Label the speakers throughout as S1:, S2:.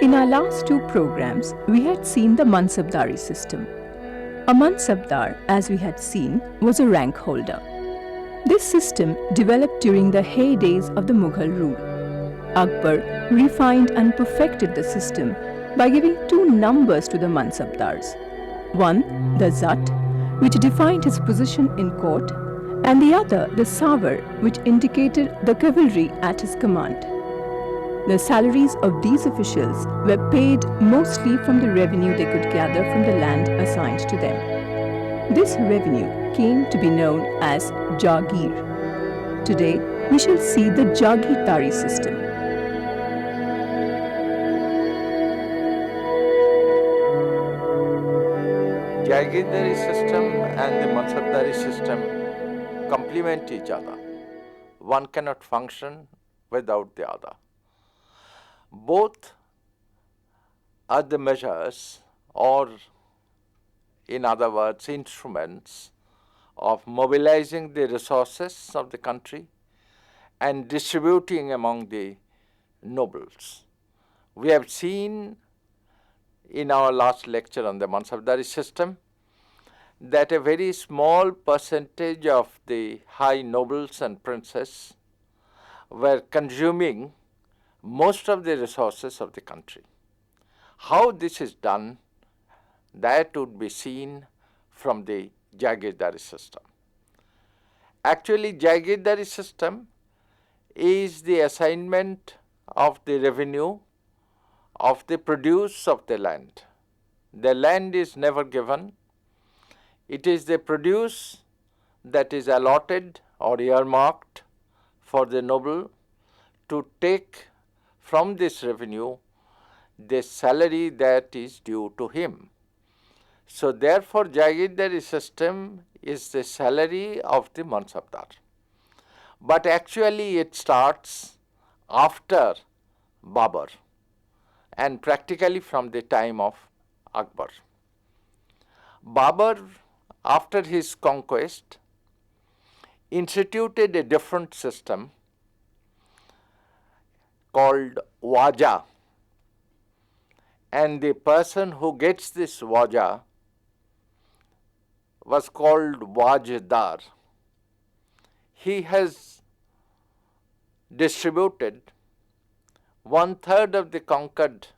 S1: In our last two programs, we had seen the Mansabdari system. A Mansabdar, as we had seen, was a rank holder. This system developed during the heydays of the Mughal rule. Akbar refined and perfected the system by giving two numbers to the Mansabdars. One, the Zat, which defined his position in court, and the other, the Savar, which indicated the cavalry at his command. The salaries of these officials were paid mostly from the revenue they could gather from the land assigned to them. This revenue came to be known as Jagir. Today, we shall see the Jagirdari system.
S2: Jagirdari system and the Mansabdari system complement each other. One cannot function without the other. Both are the measures, or in other words, instruments of mobilizing the resources of the country and distributing among the nobles. We have seen in our last lecture on the Mansabdari system that a very small percentage of the high nobles and princes were consuming most of the resources of the country. How this is done, that would be seen from the Jagirdari system. Actually, Jagirdari system is the assignment of the revenue of the produce of the land. The land is never given. It is the produce that is allotted or earmarked for the noble to take from this revenue the salary that is due to him. So therefore, Jagirdari system is the salary of the Mansabdar. But actually it starts after Babur and practically from the time of Akbar. Babur, after his conquest, instituted a different system called Waja, and the person who gets this Waja was called Wajdar. He has distributed 1/3 of the conquered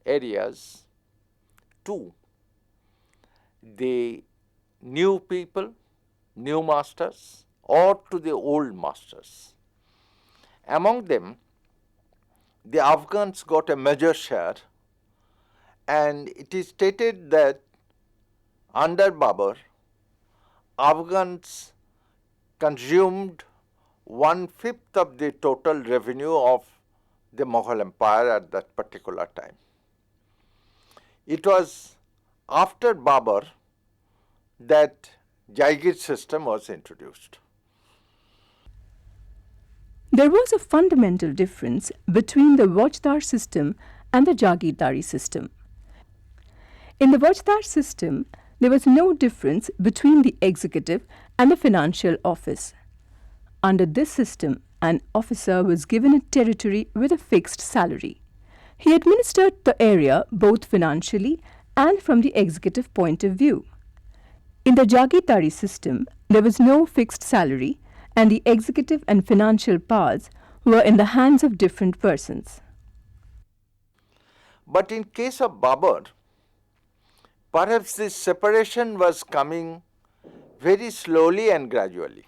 S2: areas to the new people, new masters, or to the old masters. Among them, the Afghans got a major share, and it is stated that under Babur, Afghans consumed 1/5 of the total revenue of the Mughal Empire at that particular time. It was after Babur that Jaigir system was introduced.
S1: There was a fundamental difference between the Wajdar system and the Jagirdari system. In the Wajdar system, there was no difference between the executive and the financial office. Under this system, an officer was given a territory with a fixed salary. He administered the area both financially and from the executive point of view. In the Jagirdari system, there was no fixed salary, and the executive and financial powers were in the hands of different persons.
S2: But in case of Babur, perhaps this separation was coming very slowly and gradually,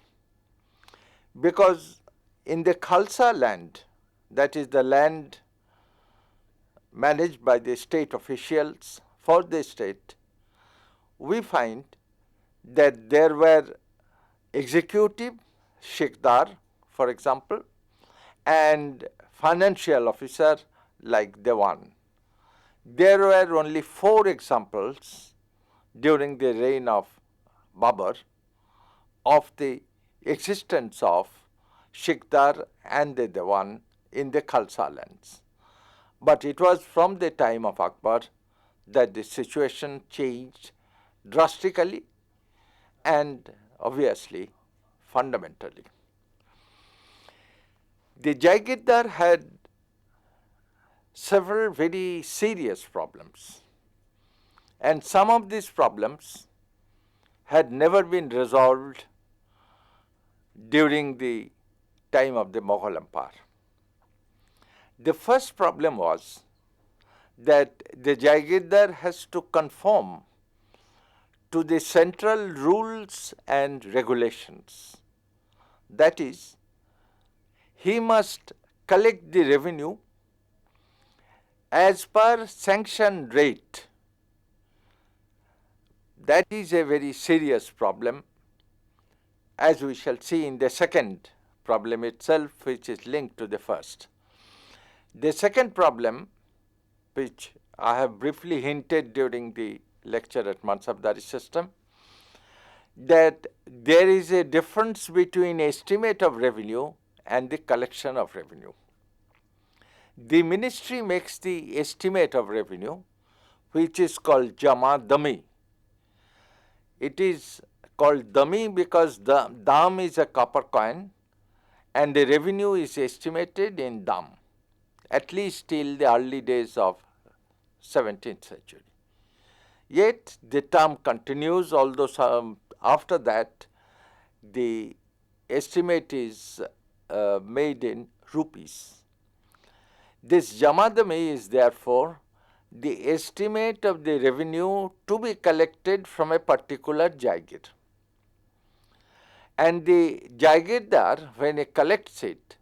S2: because in the Khalsa land, that is the land managed by the state officials for the state, we find that there were executive, Shikdar, for example, and financial officer like Dewan. There were only 4 examples during the reign of Babur of the existence of Shikdar and the Dewan in the Khalsa lands. But it was from the time of Akbar that the situation changed drastically and obviously fundamentally. The Jagirdar had several very serious problems. And some of these problems had never been resolved during the time of the Mughal Empire. The first problem was that the Jagirdar has to conform to the central rules and regulations. That is, he must collect the revenue as per sanctioned rate. That is a very serious problem, as we shall see in the second problem itself, which is linked to the first. The second problem, which I have briefly hinted during the lecture at Mansabdari system, that there is a difference between estimate of revenue and the collection of revenue. The ministry makes the estimate of revenue, which is called Jama Dami. It is called Dami because the dam is a copper coin and the revenue is estimated in dam, at least till the early days of 17th century. Yet the term continues, although after that the estimate is made in rupees. This Jamadami is therefore the estimate of the revenue to be collected from a particular Jagir. And the Jagirdar, when he collects it,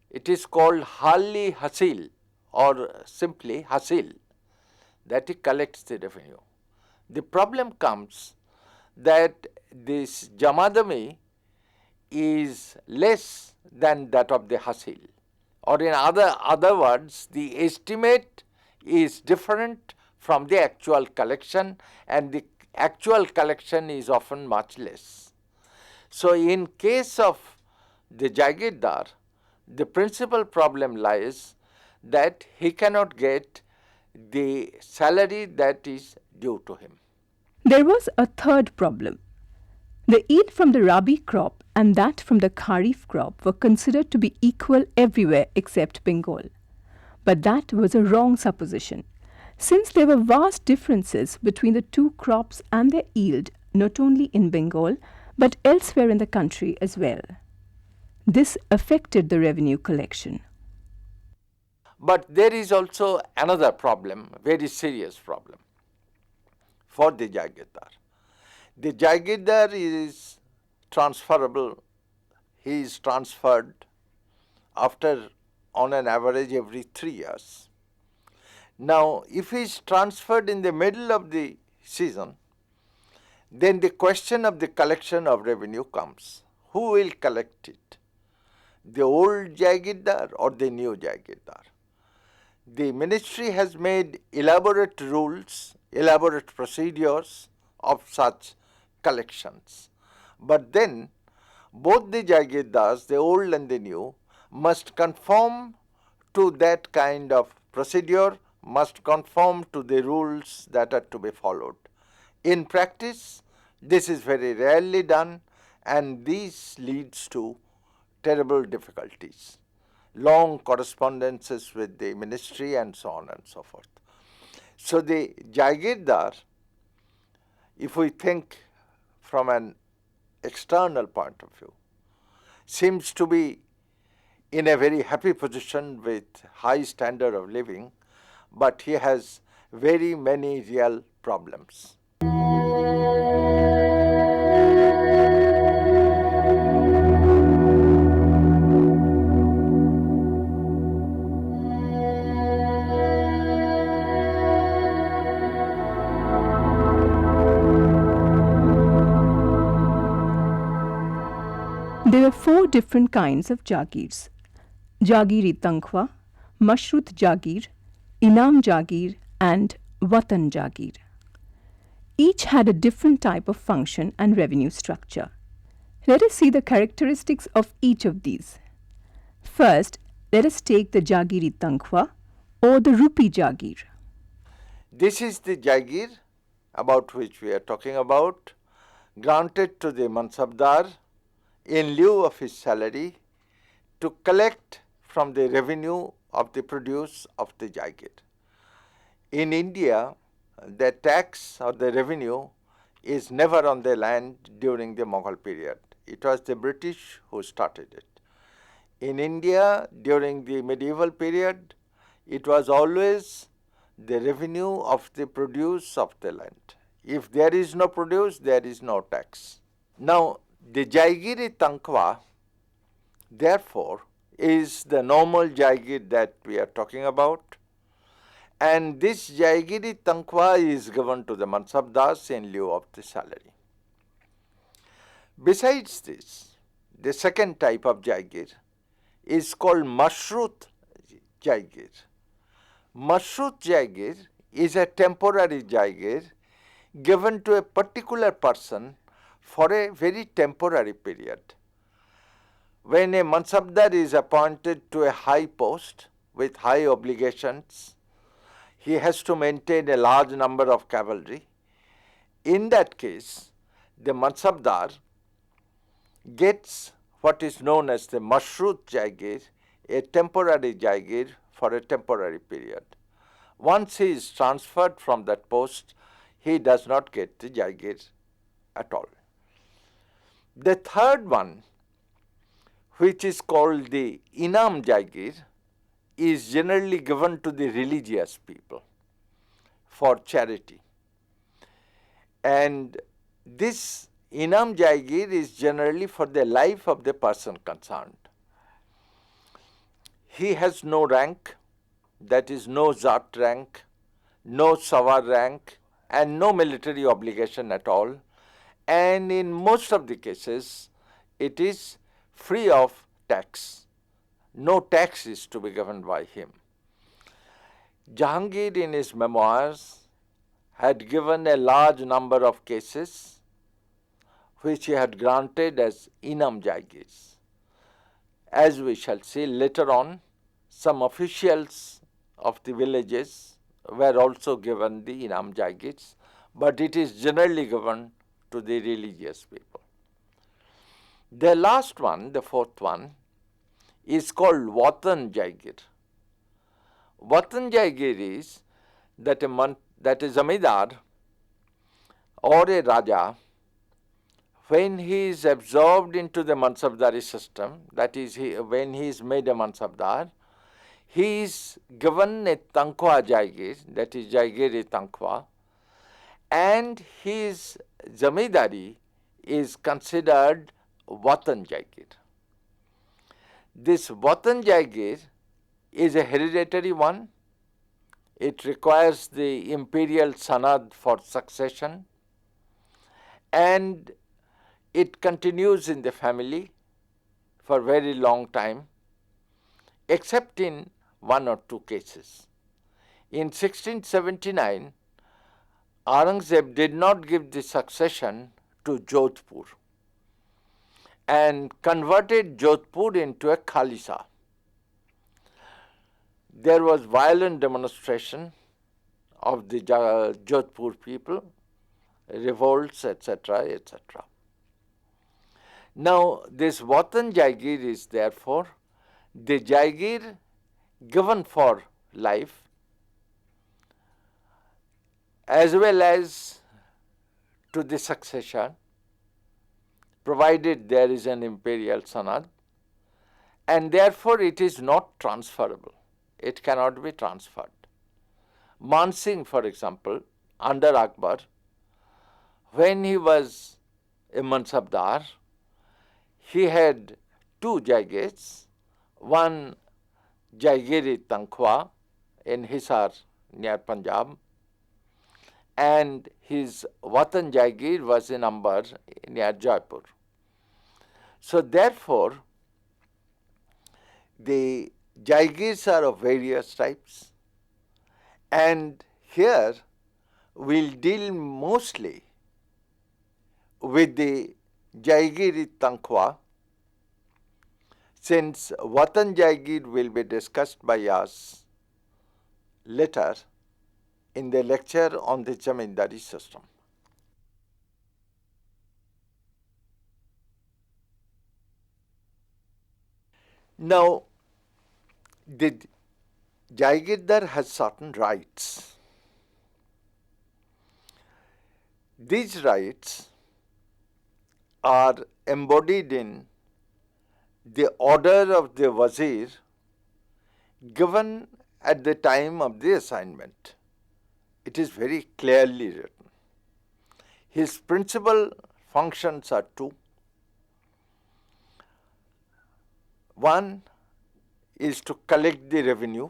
S2: it is called Hali Hasil or simply Hasil, that he collects the revenue. The problem comes that this Jamadami is less than that of the Hasil, or in other words, the estimate is different from the actual collection, and the actual collection is often much less. So, in case of the Jagirdar, the principal problem lies that he cannot get the salary that is due to him.
S1: There was a third problem. The yield from the Rabi crop and that from the Kharif crop were considered to be equal everywhere except Bengal. But that was a wrong supposition, since there were vast differences between the two crops and their yield not only in Bengal but elsewhere in the country as well. This affected the revenue collection.
S2: But there is also another problem, very serious problem for the Jagirdar. The Jagirdar is transferable. He is transferred after, on an average, every 3 years. Now, if he is transferred in the middle of the season, then the question of the collection of revenue comes. Who will collect it? The old Jagirdar or the new Jagirdar? The ministry has made elaborate rules, elaborate procedures of such collections. But then both the Jagirdars, the old and the new, must conform to that kind of procedure, must conform to the rules that are to be followed. In practice, this is very rarely done, and this leads to terrible difficulties, long correspondences with the ministry and so on and so forth. So, the Jagirdar, if we think from an external point of view, seems to be in a very happy position with high standard of living, but he has very many real problems.
S1: There were 4 different kinds of Jagirs: Jagiri Tankhwa, Mashrut Jagir, Inam Jagir and Watan Jagir. Each had a different type of function and revenue structure. Let us see the characteristics of each of these. First, let us take the Jagiri Tankhwa or the Rupee Jagir.
S2: This is the Jagir about which we are talking about, granted to the Mansabdar in lieu of his salary to collect from the revenue of the produce of the Jagir. In India, the tax or the revenue is never on the land during the Mughal period. It was the British who started it. In India, during the medieval period, it was always the revenue of the produce of the land. If there is no produce, there is no tax. Now, the Jaigiri Tankwa, therefore, is the normal Jaigir that we are talking about. And this Jaigiri Tankwa is given to the Mansabdars in lieu of the salary. Besides this, the second type of Jaigir is called Mashrut Jaigir. Mashrut Jaigir is a temporary Jaigir given to a particular person for a very temporary period. When a Mansabdar is appointed to a high post with high obligations, he has to maintain a large number of cavalry. In that case, the Mansabdar gets what is known as the Mashrut Jaigir, a temporary Jaigir for a temporary period. Once he is transferred from that post, he does not get the Jaigir at all. The third one, which is called the Inam Jaigir, is generally given to the religious people for charity. And this Inam Jaigir is generally for the life of the person concerned. He has no rank, that is no Zat rank, no Savar rank, and no military obligation at all. And in most of the cases, it is free of tax. No tax is to be given by him. Jahangir in his memoirs had given a large number of cases which he had granted as Inam Jaigirs. As we shall see later on, some officials of the villages were also given the Inam Jaigirs, but it is generally given to the religious people. The last one, the fourth one, is called Watan Jaigir. Watan Jaigir is that a Zamidar or a Raja, when he is absorbed into the Mansabdari system, that is, when he is made a Mansabdar, he is given a Tankwa Jaigir, that is Jaigiri Tankwa, and his Zamidari is considered Watan Jaigir. This Watan Jaigir is a hereditary one. It requires the imperial sanad for succession, and it continues in the family for very long time, except in one or two cases. In 1679, Aurangzeb did not give the succession to Jodhpur and converted Jodhpur into a Khalisa. There was violent demonstration of the Jodhpur people, revolts, etc., etc. Now, this Watan Jaigir is therefore the Jaigir given for life as well as to the succession, provided there is an imperial sanad, and therefore it is not transferable. It cannot be transferred. Man Singh, for example, under Akbar, when he was a Mansabdar, he had two Jaigirs, one Jaigiri Tankwa in Hisar near Punjab, and his Watan Jaigir was in Ambar near Jaipur. So therefore, the Jaigirs are of various types, and here we'll deal mostly with the Jaigiri Tankwa, since Watan Jaigir will be discussed by us later in the lecture on the Jamindari system. Now, the Jagirdar has certain rights. These rights are embodied in the order of the Wazir given at the time of the assignment. It is very clearly written. His principal functions are two. One is to collect the revenue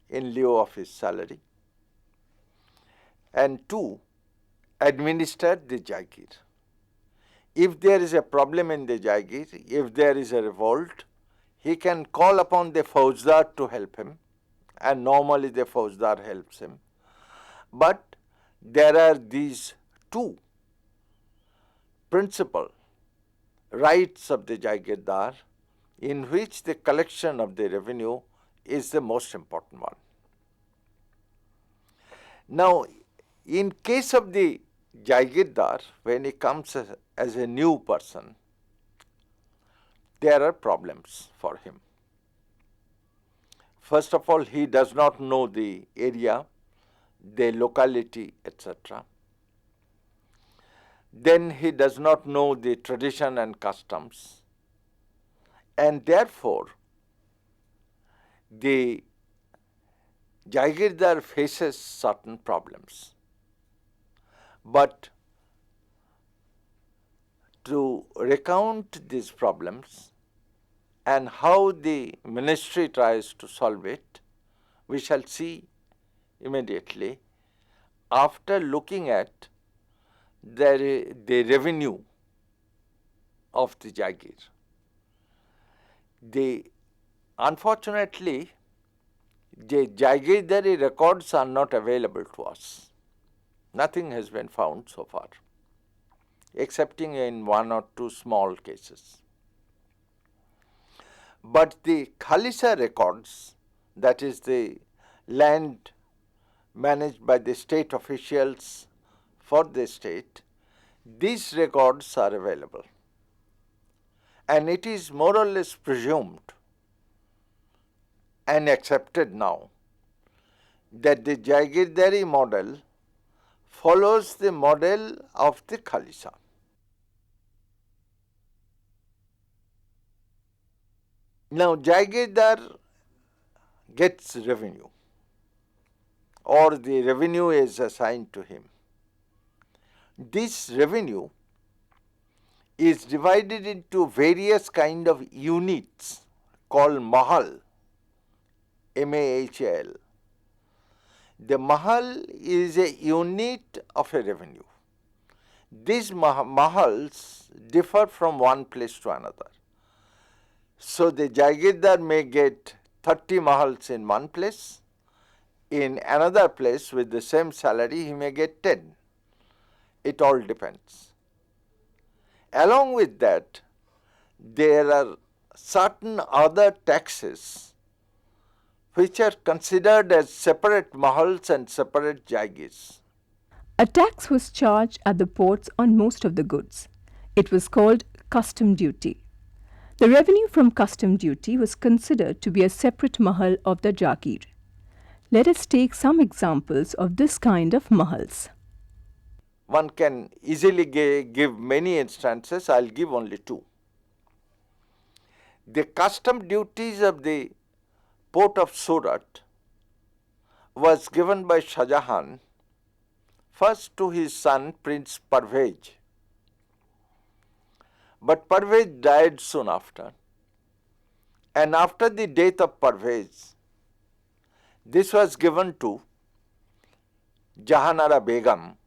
S2: in lieu of his salary, and two, administer the Jagir. If there is a problem in the Jagir, if there is a revolt, he can call upon the Faujdar to help him, and normally the Faujdar helps him. But there are these two principal rights of the Jagirdar, in which the collection of the revenue is the most important one. Now, in case of the Jagirdar, when he comes as a new person, there are problems for him. First of all, he does not know the area, the locality, etc. Then he does not know the tradition and customs, and therefore the Jagirdar faces certain problems. But to recount these problems and how the ministry tries to solve it, we shall see immediately after looking at the revenue of the Jagir. Unfortunately, the Jagirdari records are not available to us. Nothing has been found so far, excepting in one or two small cases. But the Khalisa records, that is the land managed by the state officials for the state, these records are available. And it is more or less presumed and accepted now that the Jagirdari model follows the model of the Khalisa. Now, Jagirdar gets revenue, or the revenue is assigned to him. This revenue is divided into various kind of units called mahal, M-A-H-A-L. The mahal is a unit of a revenue. These mahals differ from one place to another. So the Jagirdar may get 30 mahals in one place. In another place with the same salary, he may get 10. It all depends. Along with that, there are certain other taxes which are considered as separate mahals and separate jagirs.
S1: A tax was charged at the ports on most of the goods. It was called custom duty. The revenue from custom duty was considered to be a separate mahal of the Jagir. Let us take some examples of this kind of mahals.
S2: One can easily give many instances. I will give only two. The custom duties of the port of Surat was given by Shah Jahan first to his son Prince Parvez. But Parvez died soon after, and after the death of Parvez, this was given to Jahanara Begum,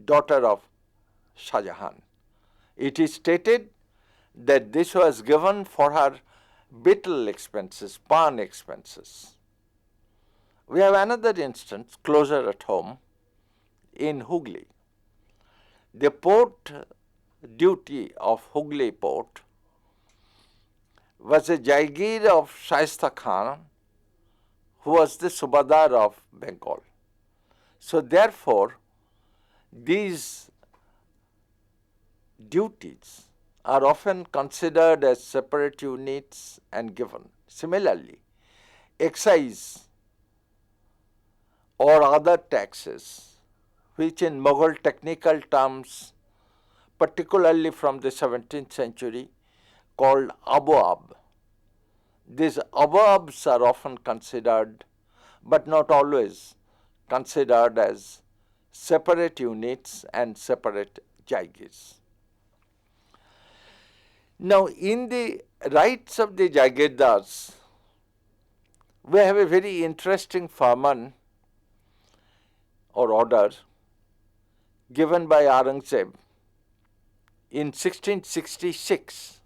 S2: daughter of Shah Jahan. It is stated that this was given for her betel expenses, pan expenses. We have another instance closer at home in Hooghly. The port duty of Hooghly port was a Jagir of Shaista Khan, who was the Subadar of Bengal. So therefore, these duties are often considered as separate units and given. Similarly, excise or other taxes, which in Mughal technical terms, particularly from the 17th century, called abwab. These abwabs are often considered, but not always, considered as separate units and separate jagirs. Now, in the rights of the Jagirdars, we have a very interesting farman or order given by Aurangzeb in 1666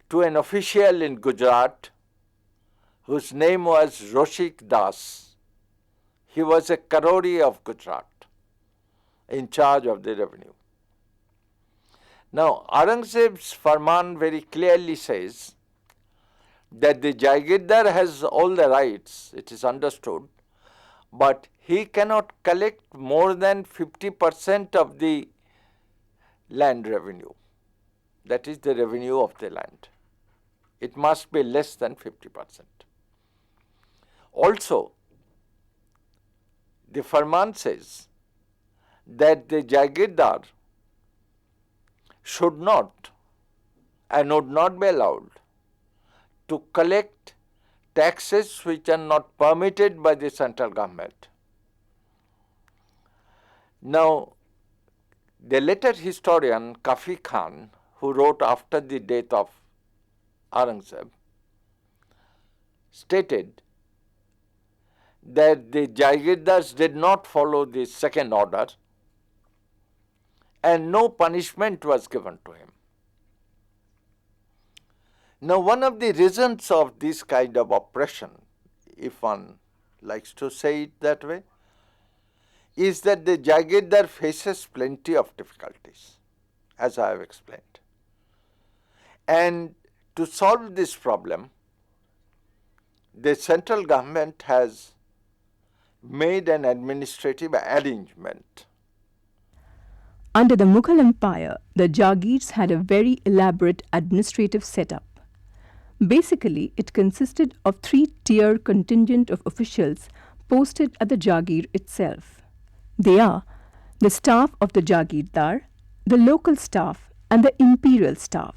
S2: to an official in Gujarat whose name was Roshik Das. He was a Karori of Gujarat in charge of the revenue. Now, Aurangzeb's farman very clearly says that the Jagirdar has all the rights, it is understood, but he cannot collect more than 50% of the land revenue, that is the revenue of the land. It must be less than 50%. Also, the farman says that the Jagirdar should not and would not be allowed to collect taxes which are not permitted by the central government. Now, the later historian Kafi Khan, who wrote after the death of Aurangzeb, stated that the Jagirdars did not follow the second order and no punishment was given to him. Now, one of the reasons of this kind of oppression, if one likes to say it that way, is that the Jagirdar faces plenty of difficulties, as I have explained. And to solve this problem, the central government has made an administrative arrangement.
S1: Under the Mughal Empire, the Jagirs had a very elaborate administrative setup. Basically, it consisted of three-tier contingent of officials posted at the Jagir itself. They are the staff of the Jagirdar, the local staff, and the imperial staff.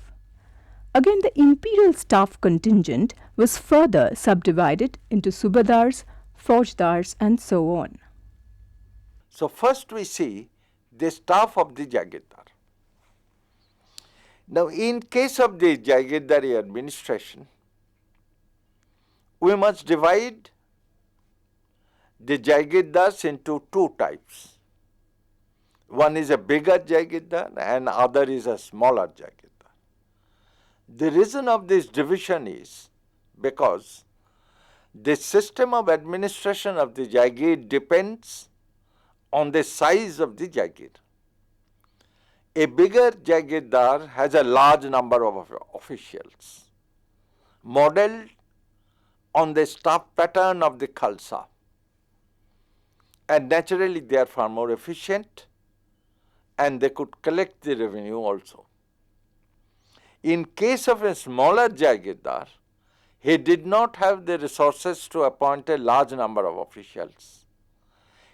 S1: Again, the imperial staff contingent was further subdivided into subadars, faujdars, and so on.
S2: So, first we see the staff of the Jagirdar. Now, in case of the Jagirdari administration, we must divide the Jagirdars into two types. One is a bigger Jagirdar and other is a smaller Jagirdar. The reason of this division is because the system of administration of the Jagir depends on the size of the Jagir. A bigger Jagirdar has a large number of officials, modeled on the staff pattern of the Khalsa, and naturally they are far more efficient and they could collect the revenue also. In case of a smaller Jagirdar, he did not have the resources to appoint a large number of officials.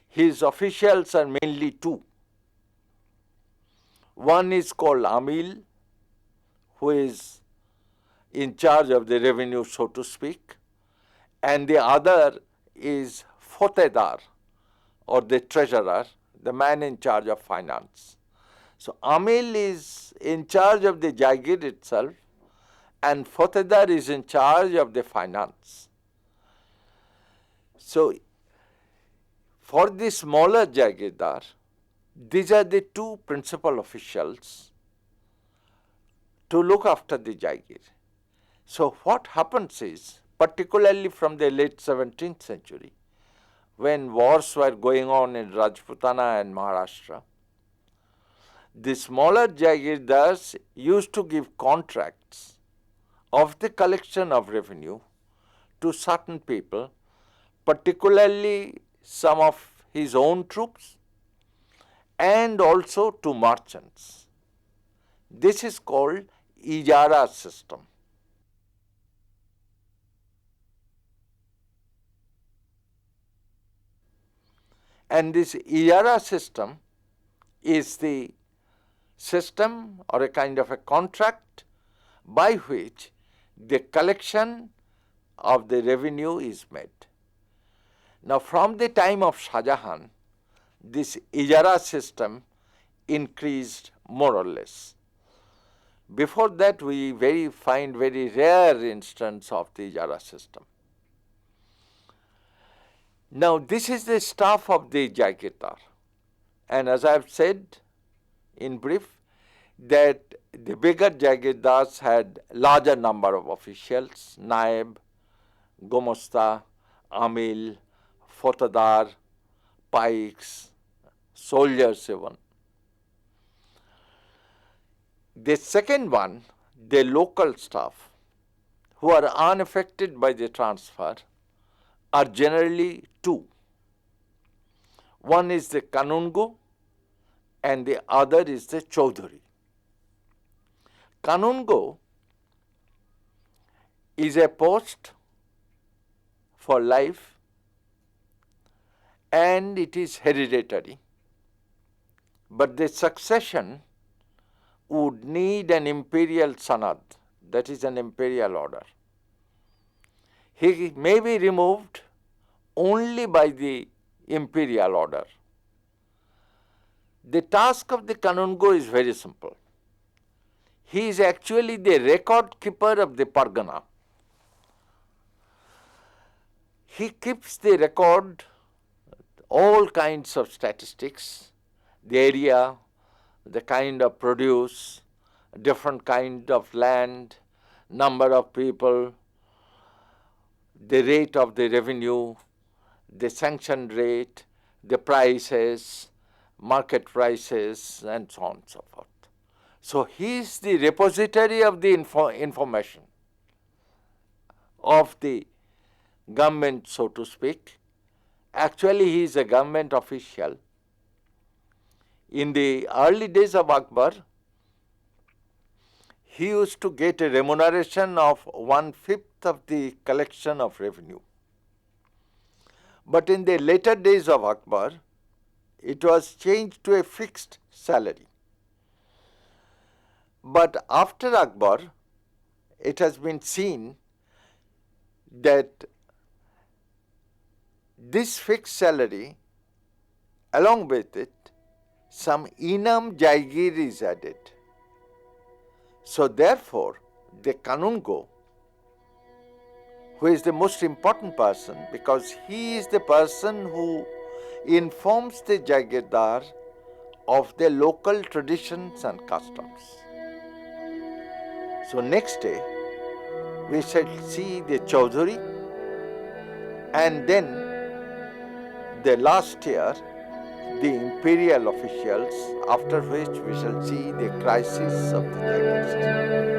S2: His officials are mainly two. One is called Amil, who is in charge of the revenue, so to speak, and the other is Fotedar, or the treasurer, the man in charge of finance. So, Amil is in charge of the Jagir itself and Fotedar is in charge of the finance. So, for the smaller Jagirdar, these are the two principal officials to look after the Jagir. So, what happens is, particularly from the late 17th century, when wars were going on in Rajputana and Maharashtra, the smaller Jagirdars used to give contracts of the collection of revenue to certain people, particularly some of his own troops and also to merchants. This is called Ijara system. And this Ijara system is the system or a kind of a contract by which the collection of the revenue is made. Now, from the time of Shah Jahan, this Ijara system increased more or less. Before that, we find very rare instance of the Ijara system. Now, this is the staff of the Jagirdar, and as I have said in brief, that the bigger Jagirdars had larger number of officials, Naib, Gomasta, Amil, Fotadar, Pikes, soldiers even. The second one, the local staff, who are unaffected by the transfer, are generally two. One is the Kanungo and the other is the Chaudhuri. Kanungo is a post for life and it is hereditary, but the succession would need an imperial sanad, that is an imperial order. He may be removed only by the imperial order. The task of the Kanungo is very simple. He is actually the record keeper of the Pargana. He keeps the record, all kinds of statistics, the area, the kind of produce, different kind of land, number of people, the rate of the revenue, the sanction rate, the prices, market prices, and so on and so forth. So, he is the repository of the information of the government, so to speak. Actually, he is a government official. In the early days of Akbar, he used to get a remuneration of 1/5 of the collection of revenue. But in the later days of Akbar, it was changed to a fixed salary. But after Akbar, it has been seen that this fixed salary, along with it, some Inam Jaigir is added. So therefore, the Kanungo, who is the most important person, because he is the person who informs the Jagirdar of the local traditions and customs. So next day, we shall see the Chaudhuri, and then the last year, the imperial officials, after which we shall see the crisis of the Jagirdar system.